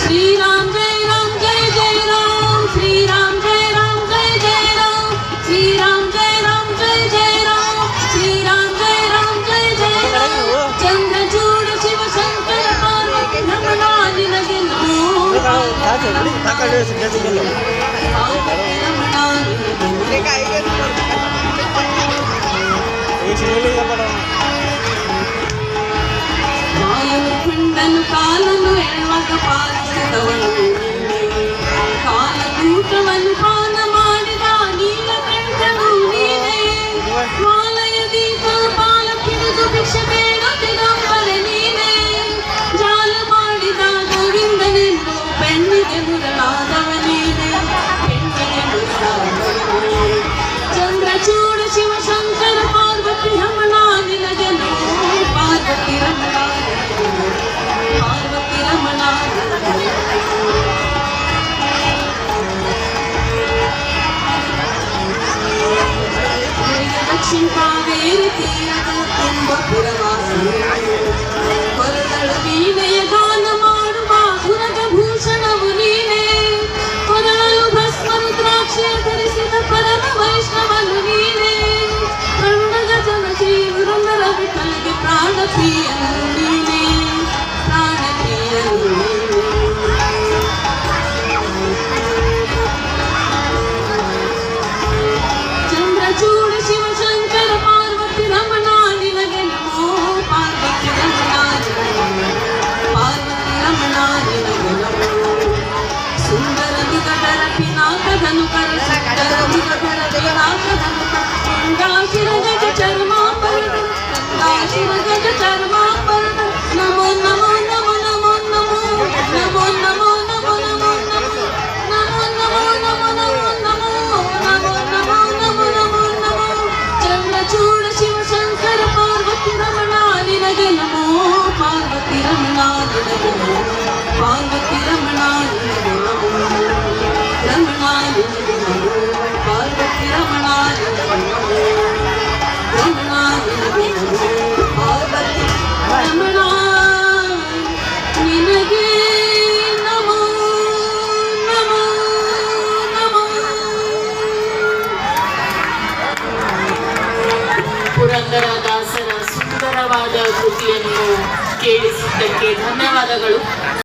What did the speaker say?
श्री राम जय जय राम, श्री राम जय जय राम, श्री राम जय जय राम, श्री राम जय जय राम। चंद्रचूड़ शिव शंकर पार्वती रमणानि नगिनो ಖಂಡನು ಕಾಲನು ಎಳುವಾಗ ಪಾಲಿಸಿದವನು ಕಾಲಕೂಟವನ್ನು ಪಾನ ಮಾಡಿದ ನೀಲಕಂಠನು ನೀನೇ ಮಾಲಯ ದೀಪ ಪಾಲ ಕಿಡಿದು ಭಿಕ್ಷೆ ಬೇಡುತ್ತಿದ್ದವರೆ ನೀನೇ ಜಾಲ ಮಾಡಿದ ಗೋವಿಂದನೆಂದು ಬೆಣ್ಣಿಗೆ ಮುರಳಾದವ ನೀನೇ ಬೆಣ್ಣಿಗೆ ಮುರಳಾದವನೇ ಚಂದ್ರಚೂಡ ಶಿವ ಶಂಕರ ಪಾರ್ವತಿ ರಮಣ ನಿನಗನು ಪಾರ್ವತಿ ರಮಣ ದಕ್ಷಿಣ ಕಾವೇರಿ ತೀರದ ತುಂಬ ಪುರವಾಸಿ ಹೊರದಳು ವೀಣೆಯ ಗಾನ ಮಾಡುವ ಭೂಷಣವು ನೀನೇ ಹೊರಳಲು ಭಸ್ಮ ರುದ್ರಾಕ್ಷಿಯ ಧರಿಸಿದ ಪರಮ ವೈಷ್ಣವನು ನೀನೇ ಕರುಣಗ ಜನ ಶ್ರೀ ಪುರಂದರ ವಿಠಲಗೆ ಪ್ರಾಣ ಪ್ರಿಯನು ನೀನೇ ಪ್ರಾಣ ಪ್ರಿಯನು ಚಂದ್ರಚೂಡ ಶಿವ ಶಂಕರ ಪಾರ್ವತಿ ರಮಣ ನಿನಗೆ ನಮೋ ಪಾರ್ವತಿ ರಮಣ ಪಾರ್ವತಿ ರಮಣ ನಿನಗೆ ನಮೋ ಸುಂದರ ವಿಕಟರ ಪಿನಾಕದನು ಕರ ಸುಂದರ ವಿಕಟರ ಪಿನಾಕದನು ಗಂಗಾ ಗಜ ಚರ್ಮ ಪರದ ಗಂಗಾ ಶಿವ ಗಜ ಚರ್ಮ ಪರದ ನಮೋ ನಮೋ ನಮೋ ನಮೋ ನಮೋ ನಮೋ ನಮೋ ನಮೋ ನಮೋ ನಮೋ ನಮೋ ನಮೋ ನಮೋ ನಮೋ ನಮೋ ನಮೋ ನಮೋ ಚಂದ್ರಚೂಡ ಶಿವ ಶಂಕರ ಪಾರ್ವತಿ ರಮಣ ನಿನಗೆ ನಮೋ ಪಾರ್ವತಿ ರಮಣ ನಿನಗೆ ನಮೋ ಪಾರ್ವತಿ ರಮಣ ನಿನಗೆ ನಮೋ ರಮಣ ನಿನಗೆ ನಮೋ ಪಾರ್ವತಿ ರಮಣ ನಿನಗೆ ನಮೋ ರಮಣ ನಿನಗೆ ನಮೋ ಪಾರ್ವತಿ ರಮಣ ನಿನಗೆ ನಮೋ ನಮೋ ನಮೋ. ಪುರಂದರದಾಸರ ಸುಂದರವಾದ ಕೃತಿಯನ್ನು ಕೇಳಿಸಿದ್ದಕ್ಕೆ ಧನ್ಯವಾದಗಳು.